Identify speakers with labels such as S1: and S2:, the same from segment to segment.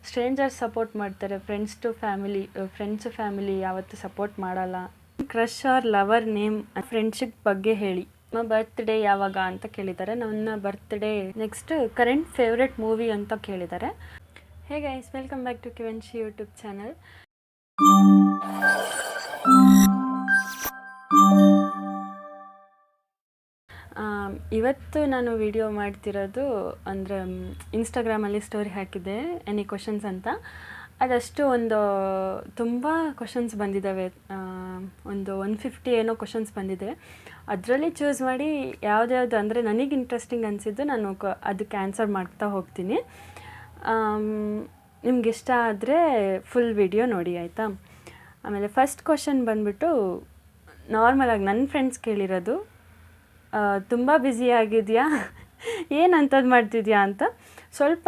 S1: Stranger's support ಮಾಡ್ತಾರೆ, friends family ಯಾವತ್ತೂ support ಮಾಡಲ್ಲ. Crush or lover name, friendship ಬಗ್ಗೆ ಹೇಳಿ. ನಮ್ಮ ಬರ್ತ್ಡೇ ಯಾವಾಗ ಅಂತ ಕೇಳಿದ್ದಾರೆ. ನನ್ನ birthday next. Current favourite movie ಅಂತ ಕೇಳಿದ್ದಾರೆ. Hey guys, welcome back to Kiyanshi YouTube channel. ಇವತ್ತು ನಾನು ವಿಡಿಯೋ ಮಾಡ್ತಿರೋದು ಅಂದರೆ ಇನ್ಸ್ಟಾಗ್ರಾಮಲ್ಲಿ ಸ್ಟೋರಿ ಹಾಕಿದ್ದೆ ಎನಿ ಕ್ವಶನ್ಸ್ ಅಂತ. ಅದಷ್ಟು ತುಂಬ ಕ್ವಶನ್ಸ್ ಬಂದಿದ್ದಾವೆ, ಒಂದು 150 ಏನೋ ಕ್ವಶನ್ಸ್ ಬಂದಿದೆ. ಅದರಲ್ಲಿ ಚೂಸ್ ಮಾಡಿ ಯಾವುದ್ಯಾವುದು ಅಂದರೆ ನನಗೆ ಇಂಟ್ರೆಸ್ಟಿಂಗ್ ಅನಿಸಿದ್ದು ನಾನು ಅದಕ್ಕೆ ಆನ್ಸರ್ ಮಾಡ್ತಾ ಹೋಗ್ತೀನಿ. ನಿಮ್ಗೆ ಇಷ್ಟ ಆದರೆ ಫುಲ್ ವಿಡಿಯೋ ನೋಡಿ, ಆಯಿತಾ? ಆಮೇಲೆ ಫಸ್ಟ್ ಕ್ವಶನ್ ಬಂದ್ಬಿಟ್ಟು ನಾರ್ಮಲಾಗಿ ನನ್ನ ಫ್ರೆಂಡ್ಸ್ ಕೇಳಿರೋದು, ತುಂಬ ಬ್ಯುಸಿ ಆಗಿದೆಯಾ, ಏನಂಥದ್ದು ಮಾಡ್ತಿದ್ಯಾ ಅಂತ. ಸ್ವಲ್ಪ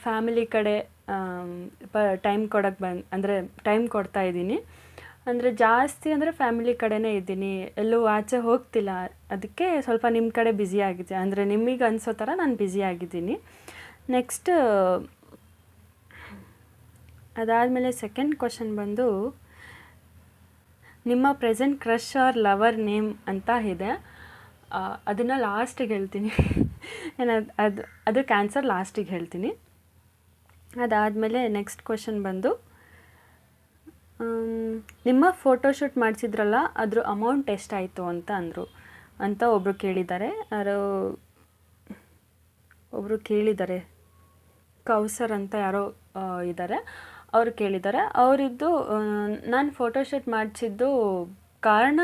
S1: ಫ್ಯಾಮಿಲಿ ಕಡೆ ಟೈಮ್ ಟೈಮ್ ಕೊಡ್ತಾ ಇದ್ದೀನಿ. ಅಂದರೆ ಜಾಸ್ತಿ ಅಂದರೆ ಫ್ಯಾಮಿಲಿ ಕಡೆನೇ ಇದ್ದೀನಿ, ಎಲ್ಲೂ ಆಚೆ ಹೋಗ್ತಿಲ್ಲ. ಅದಕ್ಕೆ ಸ್ವಲ್ಪ ನಿಮ್ಮ ಕಡೆ ಬ್ಯುಸಿ ಆಗಿದೆ, ಅಂದರೆ ನಿಮಗೆ ಅನಿಸೋ ಥರ ನಾನು ಬ್ಯುಸಿ ಆಗಿದ್ದೀನಿ. ನೆಕ್ಸ್ಟ್ ಅದಾದಮೇಲೆ ಸೆಕೆಂಡ್ ಕ್ವಶನ್ ಬಂದು ನಿಮ್ಮ present crush or lover name ಅಂತ ಇದೆ. ಅದನ್ನು ಲಾಸ್ಟಿಗೆ ಹೇಳ್ತೀನಿ. ಅದಕ್ಕೆ ಆನ್ಸರ್ ಲಾಸ್ಟಿಗೆ ಹೇಳ್ತೀನಿ. ಅದಾದಮೇಲೆ ನೆಕ್ಸ್ಟ್ ಕ್ವಶನ್ ಬಂದು ನಿಮ್ಮ ಫೋಟೋಶೂಟ್ ಮಾಡಿಸಿದ್ರಲ್ಲ ಅದ್ರ ಅಮೌಂಟ್ ಎಷ್ಟಾಯಿತು ಅಂತ ಒಬ್ಬರು ಕೇಳಿದ್ದಾರೆ. ಕೌಸರ್ ಅಂತ ಯಾರೋ ಇದ್ದಾರೆ, ಅವರು ಕೇಳಿದ್ದಾರೆ. ಅವರಿದ್ದು ನಾನು ಫೋಟೋಶೂಟ್ ಮಾಡಿಸಿದ್ದು ಕಾರಣ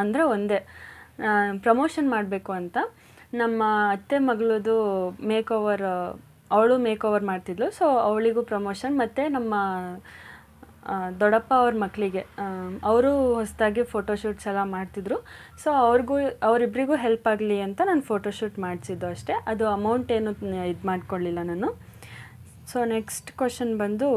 S1: ಅಂದರೆ ಒಂದೇ, ಪ್ರಮೋಷನ್ ಮಾಡಬೇಕು ಅಂತ. ನಮ್ಮ ಅತ್ತೆ ಮಗಳದು ಅವಳು ಮೇಕೋವರ್ ಮಾಡ್ತಿದ್ಲು, ಸೊ ಅವಳಿಗೂ ಪ್ರಮೋಷನ್, ಮತ್ತು ನಮ್ಮ ದೊಡ್ಡಪ್ಪ ಅವ್ರ ಮಕ್ಕಳಿಗೆ ಅವರು ಹೊಸದಾಗಿ ಫೋಟೋಶೂಟ್ಸ್ ಎಲ್ಲ ಮಾಡ್ತಿದ್ರು. ಸೊ ಅವರಿಬ್ಬರಿಗೂ ಹೆಲ್ಪ್ ಆಗಲಿ ಅಂತ ನಾನು ಫೋಟೋಶೂಟ್ ಮಾಡಿಸಿದ್ದು ಅಷ್ಟೇ. ಅದು ಅಮೌಂಟ್ ಏನು ಇದು ಮಾಡ್ಕೊಳ್ಳಿಲ್ಲ ನಾನು. ಸೊ ನೆಕ್ಸ್ಟ್ ಕ್ವಶನ್ ಬಂದು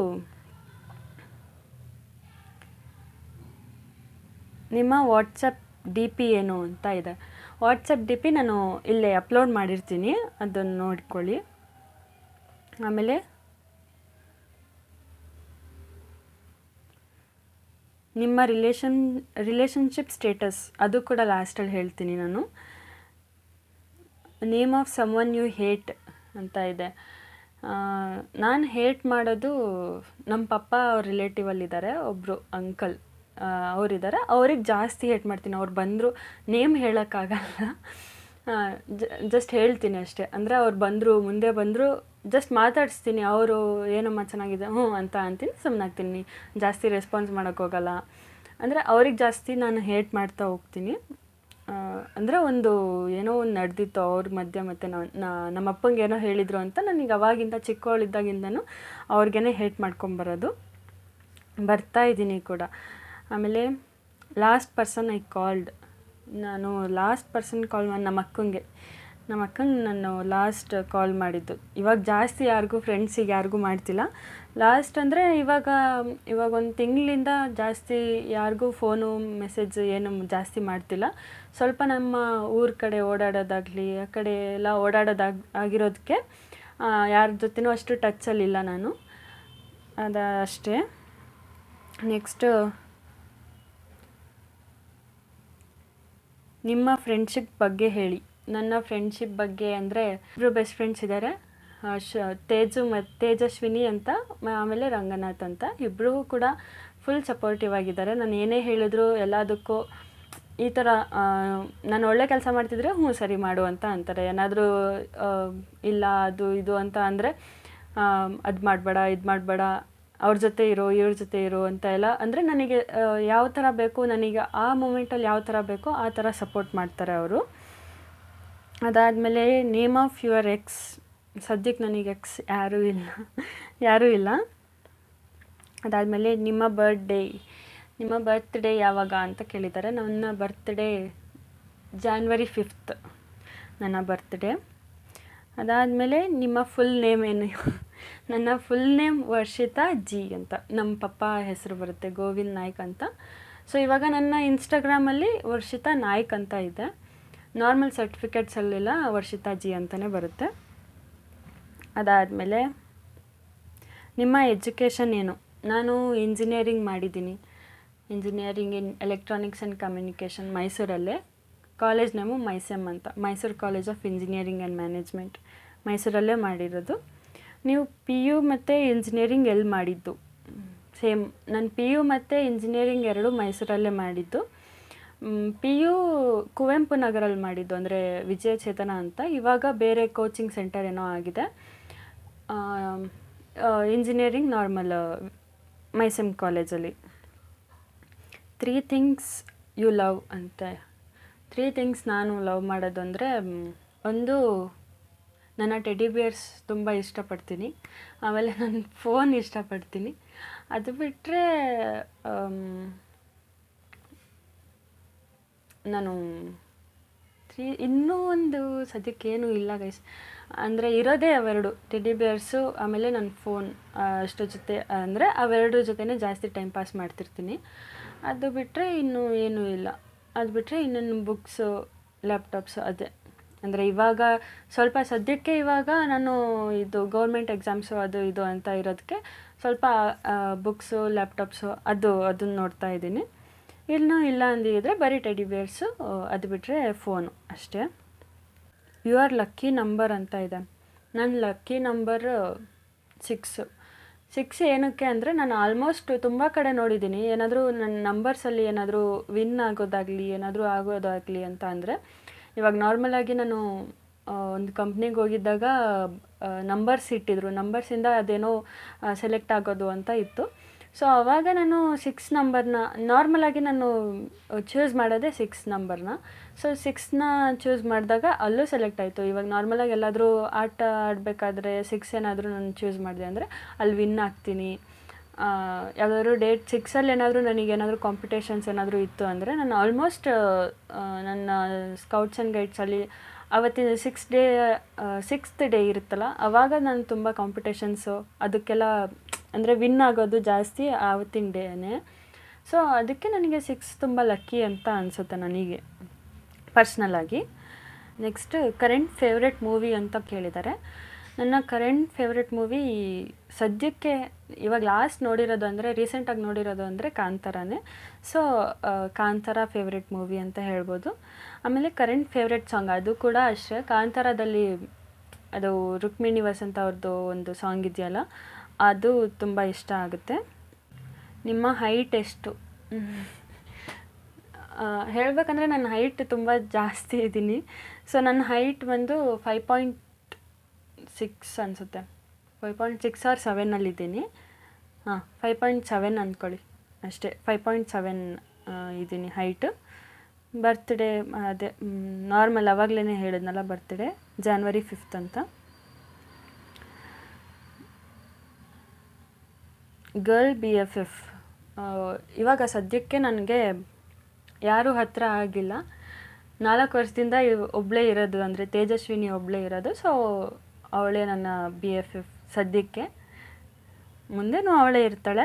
S1: ನಿಮ್ಮ ವಾಟ್ಸಪ್ ಡಿ ಪಿ ಏನು ಅಂತ ಇದೆ. ವಾಟ್ಸಪ್ ಡಿ ಪಿ ನಾನು ಇಲ್ಲೇ ಅಪ್ಲೋಡ್ ಮಾಡಿರ್ತೀನಿ, ಅದನ್ನು ನೋಡ್ಕೊಳ್ಳಿ. ಆಮೇಲೆ ನಿಮ್ಮ ರಿಲೇಷನ್ಶಿಪ್ ಸ್ಟೇಟಸ್ ಅದು ಕೂಡ ಲಾಸ್ಟಲ್ಲಿ ಹೇಳ್ತೀನಿ ನಾನು. Name of someone you hate ಅಂತ ಇದೆ. ನಾನು ಹೇಟ್ ಮಾಡೋದು ನಮ್ಮ ಪಪ್ಪ ಅವ್ರ ರಿಲೇಟಿವಲ್ಲಿದ್ದಾರೆ, ಒಬ್ಬರು ಅಂಕಲ್ ಅವರಿದ್ದಾರೆ, ಅವ್ರಿಗೆ ಜಾಸ್ತಿ ಹೇಟ್ ಮಾಡ್ತೀನಿ. ಅವ್ರು ಬಂದರು ನೇಮ್ ಹೇಳೋಕ್ಕಾಗಲ್ಲ, ಜಸ್ಟ್ ಹೇಳ್ತೀನಿ ಅಷ್ಟೇ. ಅಂದರೆ ಮುಂದೆ ಬಂದರು ಜಸ್ಟ್ ಮಾತಾಡಿಸ್ತೀನಿ, ಅವರು ಏನಮ್ಮ ಚೆನ್ನಾಗಿದೆ ಅಂತ ಅಂತೀನಿ, ಸುಮ್ಮನಾಗ್ತೀನಿ, ಜಾಸ್ತಿ ರೆಸ್ಪಾನ್ಸ್ ಮಾಡೋಕ್ಕೋಗಲ್ಲ. ಅಂದರೆ ಅವ್ರಿಗೆ ಜಾಸ್ತಿ ನಾನು ಹೇಟ್ ಮಾಡ್ತಾ ಹೋಗ್ತೀನಿ. ಅಂದರೆ ಏನೋ ಒಂದು ನಡೆದಿತ್ತು ಅವ್ರ ಮಧ್ಯೆ, ಮತ್ತು ನಮ್ಮ ಅಪ್ಪಂಗೆ ಏನೋ ಹೇಳಿದರು ಅಂತ ನನಗೆ ಅವಾಗಿಂದ ಚಿಕ್ಕವಳಿದ್ದಾಗಿಂದನೂ ಅವ್ರಿಗೇ ಹೇಟ್ ಬರ್ತಾ ಇದ್ದೀನಿ ಕೂಡ. ಆಮೇಲೆ ಲಾಸ್ಟ್ ಪರ್ಸನ್ ಐ ಕಾಲ್ಡ್, ನಾನು ಲಾಸ್ಟ್ ಪರ್ಸನ್ ಕಾಲ್ ಮಾಡಿ ನಮ್ಮ ಅಕ್ಕಂಗೆ ನಾನು ಲಾಸ್ಟ್ ಕಾಲ್ ಮಾಡಿದ್ದು. ಇವಾಗ ಜಾಸ್ತಿ ಫ್ರೆಂಡ್ಸಿಗೆ ಯಾರಿಗೂ ಮಾಡ್ತಿಲ್ಲ. ಲಾಸ್ಟ್ ಅಂದರೆ ಇವಾಗ 1 ತಿಂಗಳಿಂದ ಜಾಸ್ತಿ ಯಾರಿಗೂ ಫೋನು ಮೆಸೇಜ್ ಏನು ಜಾಸ್ತಿ ಮಾಡ್ತಿಲ್ಲ. ಸ್ವಲ್ಪ ನಮ್ಮ ಊರ ಕಡೆ ಓಡಾಡೋದಾಗಲಿ ಆ ಕಡೆ ಎಲ್ಲ ಆಗಿರೋದಕ್ಕೆ ಯಾರ ಜೊತೆನೂ ಅಷ್ಟು ಟಚ್ಚಲ್ಲಿಲ್ಲ ನಾನು, ಅಷ್ಟೇ. ನೆಕ್ಸ್ಟ್ ನಿಮ್ಮ ಫ್ರೆಂಡ್ಶಿಪ್ ಬಗ್ಗೆ ಹೇಳಿ. ನನ್ನ ಫ್ರೆಂಡ್ಶಿಪ್ ಬಗ್ಗೆ ಅಂದರೆ ಇಬ್ಬರು ಬೆಸ್ಟ್ ಫ್ರೆಂಡ್ಸ್ ಇದ್ದಾರೆ, ತೇಜಸ್ವಿನಿ ಅಂತ, ಆಮೇಲೆ ರಂಗನಾಥ್ ಅಂತ. ಇಬ್ಬರೂ ಕೂಡ ಫುಲ್ ಸಪೋರ್ಟಿವ್ ಆಗಿದ್ದಾರೆ. ನಾನು ಏನೇ ಹೇಳಿದ್ರು ಎಲ್ಲದಕ್ಕೂ ಈ ಥರ ನಾನು ಒಳ್ಳೆ ಕೆಲಸ ಮಾಡ್ತಿದ್ರೆ ಸರಿ ಮಾಡು ಅಂತ ಅಂತಾರೆ. ಏನಾದರೂ ಇಲ್ಲ ಅದು ಇದು ಅಂತ ಅಂದರೆ ಅದು ಮಾಡಬೇಡ, ಇದು ಮಾಡಬೇಡ, ಅವ್ರ ಜೊತೆ ಇರೋ, ಇವ್ರ ಜೊತೆ ಇರೋ ಅಂತ ಎಲ್ಲ ಅಂದರೆ ನನಗೆ ಯಾವ ಥರ ಬೇಕು, ನನಗೆ ಆ ಮೂಮೆಂಟಲ್ಲಿ ಯಾವ ಥರ ಬೇಕೋ ಆ ಥರ ಸಪೋರ್ಟ್ ಮಾಡ್ತಾರೆ ಅವರು. ಅದಾದಮೇಲೆ ನೇಮ್ ಆಫ್ ಯುವರ್ ಎಕ್ಸ್. ಸದ್ಯಕ್ಕೆ ನನಗೆ ಎಕ್ಸ್ ಯಾರೂ ಇಲ್ಲ. ಅದಾದಮೇಲೆ ನಿಮ್ಮ ಬರ್ತ್ಡೇ ಯಾವಾಗ ಅಂತ ಕೇಳಿದ್ದಾರೆ. ನನ್ನ ಬರ್ತ್ಡೇ January 5th ನನ್ನ ಬರ್ತ್ಡೇ. ಅದಾದಮೇಲೆ ನಿಮ್ಮ ಫುಲ್ ನೇಮ್ ಏನು? ನನ್ನ ಫುಲ್ ನೇಮ್ ವರ್ಷಿತಾ ಜಿ ಅಂತ. ನಮ್ಮ ಪಪ್ಪ ಹೆಸರು ಬರುತ್ತೆ ಗೋವಿಂದ್ ನಾಯ್ಕ್ ಅಂತ. ಸೊ ಇವಾಗ ನನ್ನ ಇನ್ಸ್ಟಾಗ್ರಾಮಲ್ಲಿ ವರ್ಷಿತಾ ನಾಯ್ಕ್ ಅಂತ ಇದೆ, ನಾರ್ಮಲ್ ಸರ್ಟಿಫಿಕೇಟ್ಸಲ್ಲೆಲ್ಲ ವರ್ಷಿತಾ ಜಿ ಅಂತಲೇ ಬರುತ್ತೆ. ಅದಾದಮೇಲೆ ನಿಮ್ಮ ಎಜುಕೇಷನ್ ಏನು? ನಾನು ಇಂಜಿನಿಯರಿಂಗ್ ಮಾಡಿದ್ದೀನಿ. Engineering in electronics and communication ಮೈಸೂರಲ್ಲೇ. ಕಾಲೇಜ್ ನೇಮು ಮೈಸೆಮ್ ಅಂತ, Mysore college of engineering and management, ಮೈಸೂರಲ್ಲೇ ಮಾಡಿರೋದು. ನೀವು ಪಿ ಯು ಮತ್ತು ಇಂಜಿನಿಯರಿಂಗ್ ಎಲ್ಲಿ ಮಾಡಿದ್ದು? ಸೇಮ್, ನಾನು ಪಿ ಯು ಮತ್ತು ಇಂಜಿನಿಯರಿಂಗ್ ಎರಡೂ ಮೈಸೂರಲ್ಲೇ ಮಾಡಿದ್ದು. ಪಿ ಯು ಕುವೆಂಪು ನಗರಲ್ಲಿ ಮಾಡಿದ್ದು, ಅಂದರೆ ವಿಜಯಚೇತನ ಅಂತ. ಇವಾಗ ಬೇರೆ ಕೋಚಿಂಗ್ ಸೆಂಟರ್ ಏನೋ ಆಗಿದೆ. ಇಂಜಿನಿಯರಿಂಗ್ ನಾರ್ಮಲ್ ಮೈಸೆಮ್ ಕಾಲೇಜಲ್ಲಿ. 3 ಥಿಂಗ್ಸ್ ಯು ಲವ್ ಅಂತ. 3 ಥಿಂಗ್ಸ್ ನಾನು ಲವ್ ಮಾಡೋದು ಅಂದರೆ, ಒಂದು ನನ್ನ ಟೆಡಿ ಬಿಯರ್ಸ್ ತುಂಬ ಇಷ್ಟಪಡ್ತೀನಿ. ಆಮೇಲೆ ನನ್ನ ಫೋನ್ ಇಷ್ಟಪಡ್ತೀನಿ. ಅದು ಬಿಟ್ಟರೆ ನಾನು ಇನ್ನೂ ಒಂದು ಸದ್ಯಕ್ಕೇನೂ ಇಲ್ಲ ಗೈಸ್. ಅಂದರೆ ಇರೋದೇ ಅವೆರಡು, ಟೆಡಿ ಬಿಯರ್ಸು ಆಮೇಲೆ ನನ್ನ ಫೋನ್. ಅಷ್ಟು ಜೊತೆ ಅಂದರೆ ಅವೆರಡು ಜೊತೆನೇ ಜಾಸ್ತಿ ಟೈಮ್ ಪಾಸ್ ಮಾಡ್ತಿರ್ತೀನಿ. ಅದು ಬಿಟ್ಟರೆ ಇನ್ನೂ ಏನೂ ಇಲ್ಲ. ಅದು ಬಿಟ್ಟರೆ ಇನ್ನೊಂದು ಬುಕ್ಸು, ಲ್ಯಾಪ್ಟಾಪ್ಸು ಅದೇ. ಅಂದರೆ ಇವಾಗ ಸ್ವಲ್ಪ ಸದ್ಯಕ್ಕೆ ಇವಾಗ ನಾನು ಇದು ಗೌರ್ಮೆಂಟ್ ಎಕ್ಸಾಮ್ಸು ಅದು ಇದು ಅಂತ ಇರೋದಕ್ಕೆ ಸ್ವಲ್ಪ ಬುಕ್ಸು, ಲ್ಯಾಪ್ಟಾಪ್ಸು ಅದನ್ನು ನೋಡ್ತಾ ಇದ್ದೀನಿ. ಇನ್ನೂ ಇಲ್ಲ ಅಂದಿದ್ರೆ ಬರೀ ಟೆಡಿ ಬಿಯರ್ಸು, ಅದು ಬಿಟ್ಟರೆ ಫೋನು ಅಷ್ಟೇ. ಯುವರ್ ಲಕ್ಕಿ ನಂಬರ್ ಅಂತ ಇದೆ. ನನ್ನ ಲಕ್ಕಿ ನಂಬರ್ 6. 6 ಏನಕ್ಕೆ ಅಂದರೆ, ನಾನು ಆಲ್ಮೋಸ್ಟ್ ತುಂಬ ಕಡೆ ನೋಡಿದ್ದೀನಿ. ಏನಾದರೂ ನನ್ನ ನಂಬರ್ಸಲ್ಲಿ ಏನಾದರೂ ವಿನ್ ಆಗೋದಾಗಲಿ, ಏನಾದರೂ ಆಗೋದಾಗಲಿ ಅಂತ ಅಂದರೆ, ಇವಾಗ ನಾರ್ಮಲಾಗಿ ನಾನು ಒಂದು ಕಂಪ್ನಿಗೆ ಹೋಗಿದ್ದಾಗ ನಂಬರ್ಸ್ ಇಟ್ಟಿದ್ರು. ನಂಬರ್ಸಿಂದ ಅದೇನೋ ಸೆಲೆಕ್ಟ್ ಆಗೋದು ಅಂತ ಇತ್ತು. ಸೊ ಆವಾಗ ನಾನು 6 ನಂಬರ್ನ ನಾರ್ಮಲಾಗಿ ನಾನು ಚೂಸ್ ಮಾಡೋದೇ 6 ನಂಬರ್ನ. ಸೊ 6ನ ಚೂಸ್ ಮಾಡಿದಾಗ ಅಲ್ಲೂ ಸೆಲೆಕ್ಟ್ ಆಯಿತು. ಇವಾಗ ನಾರ್ಮಲಾಗಿ ಎಲ್ಲಾದರೂ ಆಟ ಆಡಬೇಕಾದ್ರೆ 6 ಏನಾದರೂ ನಾನು ಚೂಸ್ ಮಾಡಿದೆ ಅಂದರೆ ಅಲ್ಲಿ ವಿನ್ ಆಗ್ತೀನಿ. ಯಾವುದಾದ್ರು ಡೇಟ್ 6ಅಲ್ಲಿ ಏನಾದರೂ ನನಗೇನಾದರೂ ಕಾಂಪಿಟೇಷನ್ಸ್ ಏನಾದರೂ ಇತ್ತು ಅಂದರೆ, ನಾನು ಆಲ್ಮೋಸ್ಟ್ ನನ್ನ ಸ್ಕೌಟ್ಸ್ ಆ್ಯಂಡ್ ಗೈಡ್ಸಲ್ಲಿ ಆವತ್ತಿನ 6th ಡೇ ಇರುತ್ತಲ್ಲ, ಆವಾಗ ನಾನು ತುಂಬ ಕಾಂಪಿಟೇಷನ್ಸು ಅದಕ್ಕೆಲ್ಲ ಅಂದರೆ ವಿನ್ ಆಗೋದು ಜಾಸ್ತಿ ಆವತ್ತಿನ ಡೇನೇ. ಸೊ ಅದಕ್ಕೆ ನನಗೆ 6 ತುಂಬ ಲಕ್ಕಿ ಅಂತ ಅನಿಸುತ್ತೆ ನನಗೆ ಪರ್ಸ್ನಲಾಗಿ. ನೆಕ್ಸ್ಟ್, ಕರೆಂಟ್ ಫೇವ್ರೆಟ್ ಮೂವಿ ಅಂತ ಕೇಳಿದ್ದಾರೆ. ನನ್ನ ಕರೆಂಟ್ ಫೇವ್ರೆಟ್ ಮೂವಿ ಸದ್ಯಕ್ಕೆ ಇವಾಗ ಲಾಸ್ಟ್ ನೋಡಿರೋದು ಅಂದರೆ, ರೀಸೆಂಟಾಗಿ ನೋಡಿರೋದು ಅಂದರೆ ಕಾಂತಾರನೇ. ಸೊ ಕಾಂತಾರ ಫೇವ್ರೆಟ್ ಮೂವಿ ಅಂತ ಹೇಳ್ಬೋದು. ಆಮೇಲೆ ಕರೆಂಟ್ ಫೇವ್ರೆಟ್ ಸಾಂಗ್ ಅದು ಕೂಡ ಅಷ್ಟೇ. ಕಾಂತಾರದಲ್ಲಿ ಅದು ರುಕ್ಮಿಣಿ ವಸಂತ ಅವ್ರದ್ದು ಒಂದು ಸಾಂಗ್ ಇದೆಯಲ್ಲ, ಅದು ತುಂಬ ಇಷ್ಟ ಆಗುತ್ತೆ. ನಿಮ್ಮ ಹೈಟ್ ಎಷ್ಟು? ಹೇಳಬೇಕಂದ್ರೆ ನನ್ನ ಹೈಟ್ ತುಂಬ ಜಾಸ್ತಿ ಇದ್ದೀನಿ. ಸೊ ನನ್ನ ಹೈಟ್ ಬಂದು 5.6 ಅನಿಸುತ್ತೆ. 5.6 or 7 ಹಾಂ, 5.7 ಅಂದ್ಕೊಳ್ಳಿ ಅಷ್ಟೇ. 5.7 ಇದ್ದೀನಿ ಹೈಟು. ಬರ್ತ್ಡೇ ಅದೇ ನಾರ್ಮಲ್ ಅವಾಗಲೇ ಹೇಳಿದ್ನಲ್ಲ, ಬರ್ತ್ಡೇ January 5th ಅಂತ. ಗರ್ಲ್ BFF ಇವಾಗ ಸದ್ಯಕ್ಕೆ ನನಗೆ ಯಾರೂ ಹತ್ತಿರ ಆಗಿಲ್ಲ. 4 ವರ್ಷದಿಂದ ಒಬ್ಬಳೇ ಇರೋದು, ಅಂದರೆ ತೇಜಸ್ವಿನಿ ಒಬ್ಬಳೇ ಇರೋದು. ಸೊ ಅವಳೇ ನನ್ನ BFF ಸದ್ಯಕ್ಕೆ. ಮುಂದೆನೂ ಅವಳೇ ಇರ್ತಾಳೆ.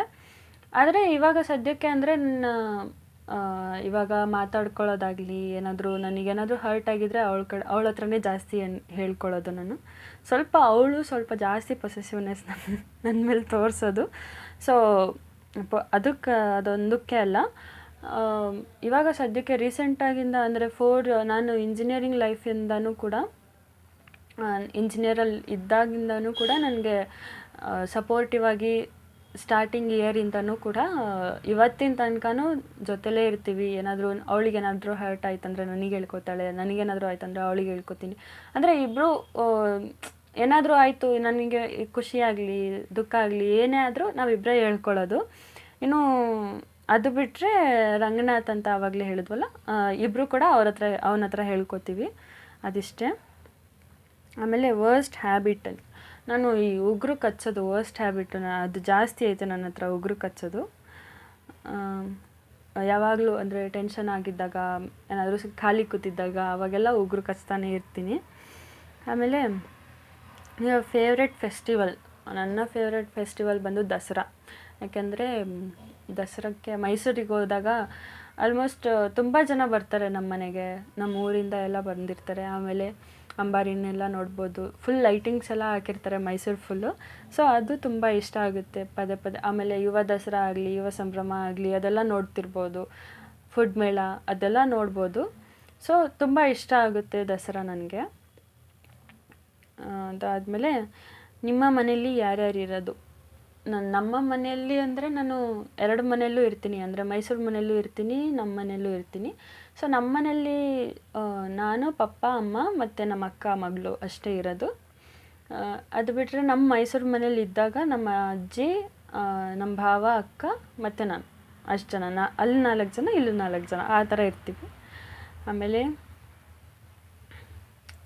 S1: ಆದರೆ ಇವಾಗ ಸದ್ಯಕ್ಕೆ ಅಂದರೆ ನನ್ನ ಇವಾಗ ಮಾತಾಡ್ಕೊಳ್ಳೋದಾಗಲಿ, ಏನಾದರೂ ನನಗೇನಾದರೂ ಹರ್ಟ್ ಆಗಿದ್ದರೆ ಅವಳ ಹತ್ರನೇ ಜಾಸ್ತಿ ಹೇಳ್ಕೊಳ್ಳೋದು ನಾನು. ಅವಳು ಸ್ವಲ್ಪ ಜಾಸ್ತಿ ಪೊಸೆಸಿವ್ನೆಸ್ ನನ್ನ ಮೇಲೆ ತೋರಿಸೋದು. ಸೊ ಅದೊಂದಕ್ಕೆ ಅಲ್ಲ. ಇವಾಗ ಸದ್ಯಕ್ಕೆ ರೀಸೆಂಟಾಗಿಂದ ಅಂದರೆ ನಾನು ಇಂಜಿನಿಯರಿಂಗ್ ಲೈಫಿಂದನೂ ಕೂಡ, ಇಂಜಿನಿಯರಲ್ಲಿ ಇದ್ದಾಗಿಂದನೂ ಕೂಡ ನನಗೆ ಸಪೋರ್ಟಿವ್ ಆಗಿ ಸ್ಟಾರ್ಟಿಂಗ್ ಇಯರಿಂದನೂ ಕೂಡ ಇವತ್ತಿನ ತನಕನೂ ಜೊತೆಲೇ ಇರ್ತೀವಿ. ಅವಳಿಗೇನಾದರೂ ಹರ್ಟ್ ಆಯ್ತಂದರೆ ನನಗೆ ಹೇಳ್ಕೊತಾಳೆ, ನನಗೇನಾದರೂ ಆಯ್ತಂದರೆ ಅವಳಿಗೆ ಹೇಳ್ಕೊತೀನಿ. ಅಂದರೆ ಇಬ್ಬರು ಏನಾದರೂ ಆಯಿತು, ನನಗೆ ಖುಷಿಯಾಗಲಿ ದುಃಖ ಆಗಲಿ ಏನೇ ಆದರೂ ನಾವಿಬ್ಬರೇ ಹೇಳ್ಕೊಳ್ಳೋದು. ಇನ್ನು ಅದು ಬಿಟ್ಟರೆ ರಂಗನಾಥ್ ಅಂತ ಆವಾಗಲೇ ಹೇಳಿದ್ವಲ್ಲ, ಇಬ್ಬರು ಕೂಡ ಅವನ ಹತ್ರ ಹೇಳ್ಕೊತೀವಿ, ಅದಿಷ್ಟೇ. ಆಮೇಲೆ ವರ್ಸ್ಟ್ ಹ್ಯಾಬಿಟ್, ನಾನು ಈ ಉಗುರು ಕಚ್ಚೋದು ವರ್ಸ್ಟ್ ಹ್ಯಾಬಿಟ್, ಅದು ಜಾಸ್ತಿ ಐತೆ ನನ್ನ ಹತ್ರ ಉಗುರು ಕಚ್ಚೋದು. ಯಾವಾಗಲೂ ಅಂದರೆ ಟೆನ್ಷನ್ ಆಗಿದ್ದಾಗ, ಏನಾದರೂ ಖಾಲಿ ಕೂತಿದ್ದಾಗ ಅವಾಗೆಲ್ಲ ಉಗುರು ಕಚ್ತಾನೆ ಇರ್ತೀನಿ. ಆಮೇಲೆ ಫೇವ್ರೆಟ್ ಫೆಸ್ಟಿವಲ್, ನನ್ನ ಫೇವ್ರೆಟ್ ಫೆಸ್ಟಿವಲ್ ಬಂದು ದಸರಾ. ಯಾಕೆಂದರೆ ದಸರಾಕ್ಕೆ ಮೈಸೂರಿಗೆ ಹೋದಾಗ ಆಲ್ಮೋಸ್ಟ್ ತುಂಬ ಜನ ಬರ್ತಾರೆ ನಮ್ಮ ಮನೆಗೆ, ನಮ್ಮ ಊರಿಂದ ಎಲ್ಲ ಬಂದಿರ್ತಾರೆ. ಆಮೇಲೆ ಅಂಬಾರಿನೆಲ್ಲ ನೋಡ್ಬೋದು. ಫುಲ್ ಲೈಟಿಂಗ್ಸ್ ಎಲ್ಲ ಹಾಕಿರ್ತಾರೆ ಮೈಸೂರು ಫುಲ್ಲು. ಸೊ ಅದು ತುಂಬ ಇಷ್ಟ ಆಗುತ್ತೆ ಪದೇ ಪದೇ. ಆಮೇಲೆ ಯುವ ದಸರಾ ಆಗಲಿ, ಯುವ ಸಂಭ್ರಮ ಆಗಲಿ, ಅದೆಲ್ಲ ನೋಡ್ತಿರ್ಬೋದು. ಫುಡ್ ಮೇಳ ಅದೆಲ್ಲ ನೋಡ್ಬೋದು. ಸೊ ತುಂಬ ಇಷ್ಟ ಆಗುತ್ತೆ ದಸರಾ ನನಗೆ. ಅದಾದಮೇಲೆ ನಿಮ್ಮ ಮನೆಯಲ್ಲಿ ಯಾರ್ಯಾರು ಇರೋದು? ನಮ್ಮ ಮನೆಯಲ್ಲಿ ಅಂದರೆ ನಾನು 2 ಮನೆಯಲ್ಲೂ ಇರ್ತೀನಿ. ಅಂದರೆ ಮೈಸೂರು ಮನೆಯಲ್ಲೂ ಇರ್ತೀನಿ, ನಮ್ಮ ಮನೆಯಲ್ಲೂ ಇರ್ತೀನಿ. ಸೊ ನಮ್ಮ ಮನೆಯಲ್ಲಿ ನಾನು, ಪಪ್ಪ, ಅಮ್ಮ ಮತ್ತು ನಮ್ಮ ಅಕ್ಕ ಮಗಳು ಅಷ್ಟೇ ಇರೋದು. ಅದು ಬಿಟ್ಟರೆ ನಮ್ಮ ಮೈಸೂರು ಮನೇಲಿ ಇದ್ದಾಗ ನಮ್ಮ ಅಜ್ಜಿ, ನಮ್ಮ ಭಾವ, ಅಕ್ಕ ಮತ್ತು ನಾನು ಅಷ್ಟು ಜನ. ಅಲ್ಲಿ 4 ಜನ, ಇಲ್ಲಿ 4 ಜನ, ಆ ಥರ ಇರ್ತೀವಿ. ಆಮೇಲೆ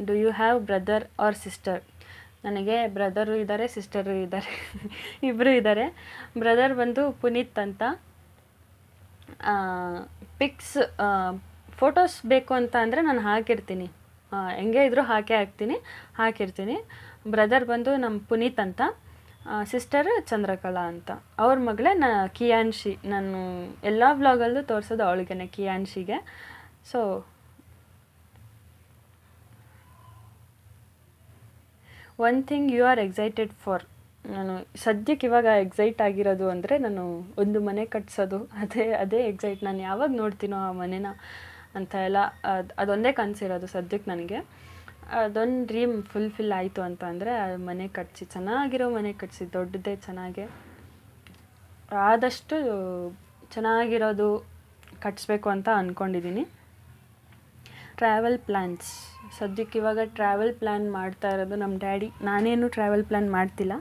S1: do you have brother or sister? ನನಗೆ ಬ್ರದರು ಇದ್ದಾರೆ, ಸಿಸ್ಟರು ಇದ್ದಾರೆ. ಇಬ್ಬರು ಇದ್ದಾರೆ. ಬ್ರದರ್ ಬಂದು ಪುನೀತ್ ಅಂತ. ಪಿಕ್ಸ್ ಫೋಟೋಸ್ ಬೇಕು ಅಂತ ಅಂದರೆ ನಾನು ಹಾಕಿರ್ತೀನಿ, ಹೆಂಗೆ ಇದ್ದರೂ ಹಾಕಿರ್ತೀನಿ. ಬ್ರದರ್ ಬಂದು ನಮ್ಮ ಪುನೀತ್ ಅಂತ, ಸಿಸ್ಟರ್ ಚಂದ್ರಕಲಾ ಅಂತ. ಅವ್ರ ಮಗಳೇ ಕಿಯಾನ್ಶಿ. ನಾನು ಎಲ್ಲ ವ್ಲಾಗಲ್ಲೂ ತೋರಿಸೋದು ಅವಳಿಗೆ, ಕಿಯಾನ್ಶಿಗೆ. So one thing you are excited for? ನಾನು ಸದ್ಯಕ್ಕೆ ಇವಾಗ ಎಕ್ಸೈಟ್ ಆಗಿರೋದು ಅಂದರೆ ನಾನು ಒಂದು ಮನೆ ಕಟ್ಸೋದು. ಅದೇ ಎಕ್ಸೈಟ್. ನಾನು ಯಾವಾಗ ನೋಡ್ತೀನೋ ಆ ಮನೆನ ಅಂತ ಎಲ್ಲ ಅದೊಂದೇ ಕನಸಿರೋದು ಸದ್ಯಕ್ಕೆ ನನಗೆ. ಅದೊಂದು ಡ್ರೀಮ್ ಫುಲ್ಫಿಲ್ ಆಯಿತು ಅಂತ ಅಂದರೆ ಆ ಮನೆ ಕಟ್ಟಿಸಿ, ಚೆನ್ನಾಗಿರೋ ಮನೆ ಕಟ್ಟಿಸಿ, ದೊಡ್ಡದೇ ಚೆನ್ನಾಗೆ, ಆದಷ್ಟು ಚೆನ್ನಾಗಿರೋದು ಕಟ್ಟಿಸ್ಬೇಕು ಅಂತ ಅಂದ್ಕೊಂಡಿದ್ದೀನಿ. Travel plans? ಸದ್ಯಕ್ಕೆ ಇವಾಗ ಟ್ರಾವೆಲ್ ಪ್ಲ್ಯಾನ್ ಮಾಡ್ತಾ ಇರೋದು ನಮ್ಮ ಡ್ಯಾಡಿ. ನಾನೇನು ಟ್ರಾವೆಲ್ ಪ್ಲ್ಯಾನ್ ಮಾಡ್ತಿಲ್ಲ.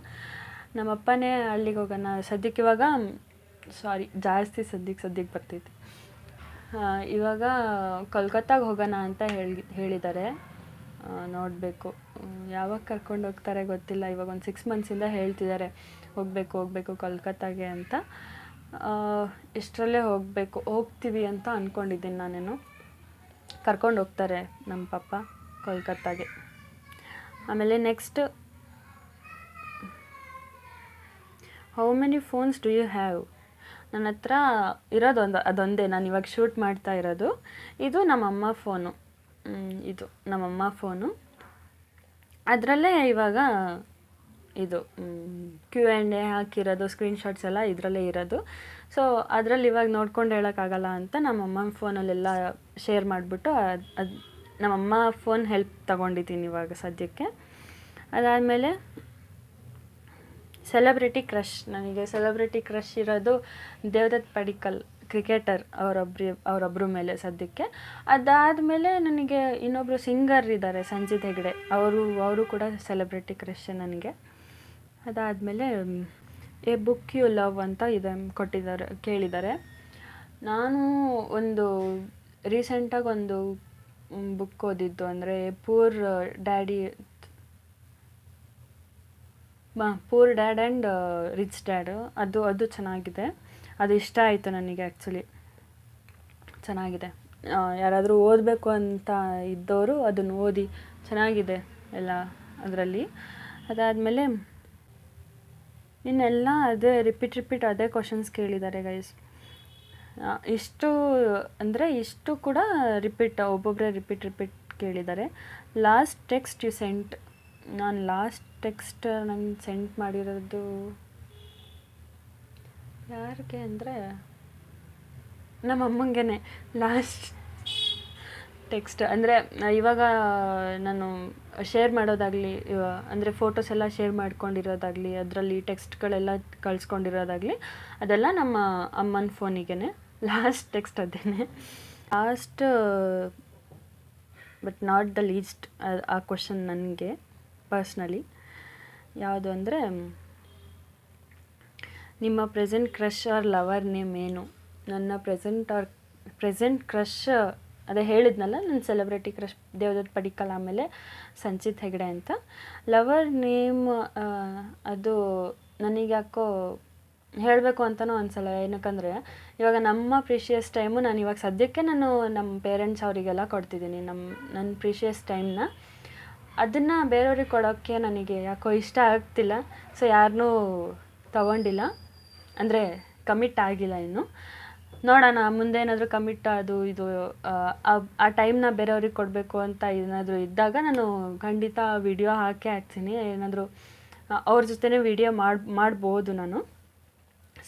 S1: ನಮ್ಮಪ್ಪನೇ ಅಲ್ಲಿಗೆ ಹೋಗೋಣ ಸದ್ಯಕ್ಕೆ ಇವಾಗ, ಜಾಸ್ತಿ ಸದ್ಯಕ್ಕೆ ಬರ್ತೈತಿ. ಇವಾಗ ಕೋಲ್ಕತ್ತಾಗೆ ಹೋಗೋಣ ಅಂತ ಹೇಳಿದ್ದಾರೆ. ನೋಡಬೇಕು ಯಾವಾಗ ಕರ್ಕೊಂಡು ಹೋಗ್ತಾರೆ ಗೊತ್ತಿಲ್ಲ. ಇವಾಗ ಒಂದು 6 ಮಂತ್ಸಿಂದ ಹೇಳ್ತಿದ್ದಾರೆ ಹೋಗಬೇಕು ಕೋಲ್ಕತ್ತಾಗೆ ಅಂತ. ಇಷ್ಟರಲ್ಲೇ ಹೋಗ್ತೀವಿ ಅಂತ ಅಂದ್ಕೊಂಡಿದ್ದೀನಿ ನಾನೇನು. ಕರ್ಕೊಂಡು ಹೋಗ್ತಾರೆ ನಮ್ಮ ಪಪ್ಪ ಕೋಲ್ಕತ್ತಾಗೆ. ಆಮೇಲೆ next, how many phones do you have? ನನ್ನ ಹತ್ರ ಇರೋದು ಅದೊಂದೇ. ನಾನು ಇವಾಗ ಶೂಟ್ ಮಾಡ್ತಾ ಇರೋದು. ಇದು ನಮ್ಮಮ್ಮ ಫೋನು. ಅದರಲ್ಲೇ ಇವಾಗ ಇದು Q&A ಹಾಕಿರೋದು, ಸ್ಕ್ರೀನ್ಶಾಟ್ಸ್ ಎಲ್ಲ ಇದರಲ್ಲೇ ಇರೋದು. ಸೊ ಅದರಲ್ಲಿ ಇವಾಗ ನೋಡ್ಕೊಂಡು ಹೇಳೋಕ್ಕಾಗಲ್ಲ ಅಂತ ನಮ್ಮಮ್ಮ ಫೋನಲ್ಲೆಲ್ಲ ಶೇರ್ ಮಾಡಿಬಿಟ್ಟು ಅದು ನಮ್ಮಮ್ಮ ಫೋನ್ ಹೆಲ್ಪ್ ತೊಗೊಂಡಿದ್ದೀನಿ ಇವಾಗ ಸದ್ಯಕ್ಕೆ. ಅದಾದಮೇಲೆ ಸೆಲೆಬ್ರಿಟಿ ಕ್ರಷ್? ನನಗೆ ಸೆಲೆಬ್ರಿಟಿ ಕ್ರಷ್ ಇರೋದು ದೇವದತ್ ಪಡಿಕ್ಕಲ್, ಕ್ರಿಕೆಟರ್, ಅವರೊಬ್ಬರ ಮೇಲೆ ಸದ್ಯಕ್ಕೆ. ಅದಾದಮೇಲೆ ನನಗೆ ಇನ್ನೊಬ್ಬರು ಸಿಂಗರ್ ಇದ್ದಾರೆ, ಸಂಜಿತ್ ಹೆಗ್ಡೆ. ಅವರು ಕೂಡ ಸೆಲೆಬ್ರಿಟಿ ಕ್ರಷ್ ನನಗೆ. ಅದಾದಮೇಲೆ ಎ ಬುಕ್ ಯು ಲವ್ ಅಂತ ಕೇಳಿದ್ದಾರೆ. ನಾನು ರೀಸೆಂಟಾಗಿ ಒಂದು ಬುಕ್ ಓದಿದ್ದು, ಅಂದರೆ poor dad and rich dad. ಅದು ಚೆನ್ನಾಗಿದೆ. ಅದು ಇಷ್ಟ ಆಯಿತು ನನಗೆ. ಆ್ಯಕ್ಚುಲಿ ಚೆನ್ನಾಗಿದೆ. ಯಾರಾದರೂ ಓದಬೇಕು ಅಂತ ಇದ್ದವರು ಅದನ್ನು ಓದಿ, ಚೆನ್ನಾಗಿದೆ ಎಲ್ಲ ಅದರಲ್ಲಿ. ಅದಾದಮೇಲೆ ಇನ್ನೆಲ್ಲ ರಿಪೀಟ್ ಅದೇ ಕ್ವಶನ್ಸ್ ಕೇಳಿದ್ದಾರೆ ಗೈಸ್. ಇಷ್ಟು ಕೂಡ ಒಬ್ಬೊಬ್ಬರೇ ರಿಪೀಟ್ ಕೇಳಿದ್ದಾರೆ. Last text you sent? ನಾನು ಲಾಸ್ಟ್ ಟೆಕ್ಸ್ಟ್ ನಂಗೆ ಸೆಂಡ್ ಮಾಡಿರೋದು ಯಾರಿಗೆ ಅಂದರೆ ನಮ್ಮ ಅಮ್ಮಂಗೆ ಲಾಸ್ಟ್ ಟೆಕ್ಸ್ಟ್. ಅಂದರೆ ಇವಾಗ ನಾನು ಶೇರ್ ಮಾಡೋದಾಗಲಿ, ಅಂದರೆ ಫೋಟೋಸ್ ಎಲ್ಲ ಶೇರ್ ಮಾಡ್ಕೊಂಡಿರೋದಾಗಲಿ, ಅದರಲ್ಲಿ ಟೆಕ್ಸ್ಟ್ಗಳೆಲ್ಲ ಕಳಿಸ್ಕೊಂಡಿರೋದಾಗಲಿ, ಅದೆಲ್ಲ ನಮ್ಮ ಅಮ್ಮನ ಫೋನಿಗೆ ಲಾಸ್ಟ್ ಟೆಕ್ಸ್ಟ್ ಅದೇನೆ. Last but not the least ಆ ಕ್ವಶನ್ ನನಗೆ ಪರ್ಸ್ನಲಿ ಯಾವುದು ಅಂದರೆ, ನಿಮ್ಮ present crush or lover name ಏನು? ನನ್ನ ಪ್ರೆಸೆಂಟ್ ಕ್ರಷ್ ಅದೇ ಹೇಳಿದ್ನಲ್ಲ, ನನ್ನ ಸೆಲೆಬ್ರಿಟಿ ಕ್ರಷ್ ದೇವದತ್ ಪಡಿಕ್ಕಲ್, ಆಮೇಲೆ ಸಂಚಿತ್ ಹೆಗ್ಡೆ ಅಂತ. ಲವರ್ ನೇಮ್ ಅದು ನನಗೆ ಯಾಕೋ ಹೇಳಬೇಕು ಅಂತಲೂ ಅನಿಸಲ್ಲ. ಏನಕ್ಕಂದರೆ ಇವಾಗ ನಮ್ಮ ಪ್ರೀಶಿಯಸ್ ಟೈಮು ನಾನು ಇವಾಗ ಸದ್ಯಕ್ಕೆ ನಮ್ಮ ಪೇರೆಂಟ್ಸ್ ಅವರಿಗೆಲ್ಲ ಕೊಡ್ತಿದ್ದೀನಿ ನನ್ನ ಪ್ರೀಶಿಯಸ್ ಟೈಮ್ನ. ಅದನ್ನು ಬೇರೆಯವ್ರಿಗೆ ಕೊಡೋಕ್ಕೆ ನನಗೆ ಯಾಕೋ ಇಷ್ಟ ಆಗ್ತಿಲ್ಲ. ಸೊ ಯಾರನ್ನೂ ತಗೊಂಡಿಲ್ಲ, ಅಂದರೆ ಕಮಿಟ್ ಆಗಿಲ್ಲ ಇನ್ನು. ನೋಡೋಣ ಮುಂದೆ ಏನಾದರೂ ಕಮಿಟ್ ಅದು ಇದು ಆ ಟೈಮ್ನ ಬೇರೆಯವ್ರಿಗೆ ಕೊಡಬೇಕು ಅಂತ ಏನಾದರೂ ಇದ್ದಾಗ ನಾನು ಖಂಡಿತ ವಿಡಿಯೋ ಹಾಕೇ ಹಾಕ್ತೀನಿ. ಏನಾದರೂ ಅವ್ರ ಜೊತೆನೇ ವಿಡಿಯೋ ಮಾಡ್ಬೋದು ನಾನು.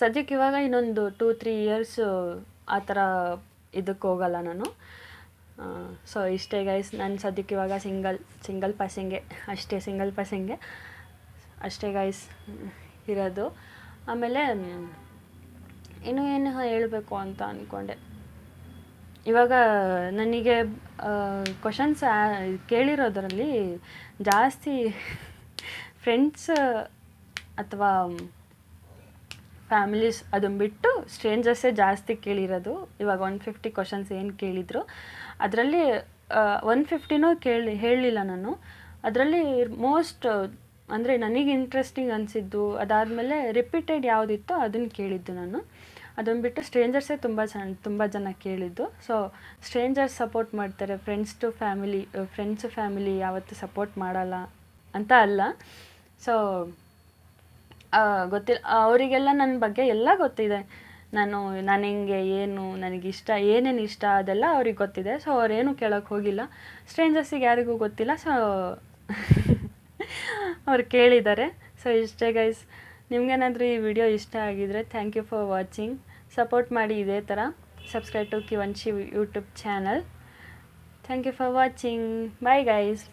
S1: ಸದ್ಯಕ್ಕೆ ಇವಾಗ ಇನ್ನೊಂದು 2-3 ಇಯರ್ಸು ಆ ಥರ ಇದಕ್ಕೆ ಹೋಗಲ್ಲ ನಾನು. ಸೊ ಇಷ್ಟೇ ಗೈಸ್, ನಾನು ಸದ್ಯಕ್ಕೆ ಇವಾಗ ಸಿಂಗಲ್ ಪಾಸಿಂಗೆ ಅಷ್ಟೇ ಗೈಸ್ ಇರೋದು. ಆಮೇಲೆ ಇನ್ನೂ ಏನು ಹೇಳಬೇಕು ಅಂತ ಅಂದ್ಕೊಂಡೆ. ಇವಾಗ ನನಗೆ ಕ್ವಶನ್ಸ್ ಕೇಳಿರೋದರಲ್ಲಿ ಜಾಸ್ತಿ ಫ್ರೆಂಡ್ಸ್ ಅಥವಾ ಫ್ಯಾಮಿಲೀಸ್ ಅದನ್ನು ಬಿಟ್ಟು ಸ್ಟ್ರೇಂಜರ್ಸೇ ಜಾಸ್ತಿ ಕೇಳಿರೋದು. ಇವಾಗ 150 ಕ್ವಶನ್ಸ್ ಏನು ಕೇಳಿದರು ಅದರಲ್ಲಿ 150ನೂ ಹೇಳಲಿಲ್ಲ ನಾನು. ಅದರಲ್ಲಿ ಮೋಸ್ಟ್ ಅಂದರೆ ನನಗೆ ಇಂಟ್ರೆಸ್ಟಿಂಗ್ ಅನಿಸಿದ್ದು, ಅದಾದಮೇಲೆ ರಿಪೀಟೆಡ್ ಯಾವುದಿತ್ತು ಅದನ್ನು ಕೇಳಿದ್ದು ನಾನು. ಅದನ್ನು ಬಿಟ್ಟು ಸ್ಟ್ರೇಂಜರ್ಸೇ ತುಂಬ ಜನ ಕೇಳಿದ್ದು. ಸೊ ಸ್ಟ್ರೇಂಜರ್ಸ್ ಸಪೋರ್ಟ್ ಮಾಡ್ತಾರೆ, ಫ್ಯಾಮಿಲಿ ಯಾವತ್ತೂ ಸಪೋರ್ಟ್ ಮಾಡಲ್ಲ ಅಂತ ಅಲ್ಲ. ಸೊ ಗೊತ್ತಿಲ್ಲ, ಅವರಿಗೆಲ್ಲ ನನ್ನ ಬಗ್ಗೆ ಎಲ್ಲ ಗೊತ್ತಿದೆ. ನಾನು ಹಿಂಗೆ ಏನು ನನಗಿಷ್ಟ ಏನೇನು ಇಷ್ಟ ಅದೆಲ್ಲ ಅವ್ರಿಗೆ ಗೊತ್ತಿದೆ. ಸೊ ಅವರೇನು ಕೇಳೋಕ್ಕೆ ಹೋಗಿಲ್ಲ. ಸ್ಟ್ರೇಂಜರ್ಸಿಗೆ ಯಾರಿಗೂ ಗೊತ್ತಿಲ್ಲ. ಸೊ ಅವ್ರು ಕೇಳಿದ್ದಾರೆ. ಸೊ ಇಷ್ಟೇ ಗೈಸ್. ನಿಮ್ಗೇನಾದರೂ ಈ ವಿಡಿಯೋ ಇಷ್ಟ ಆಗಿದರೆ thank you for watching. Support ಮಾಡಿ ಇದೇ ಥರ. Subscribe to Kiyanshi YouTube channel. Thank you for watching. Bye guys.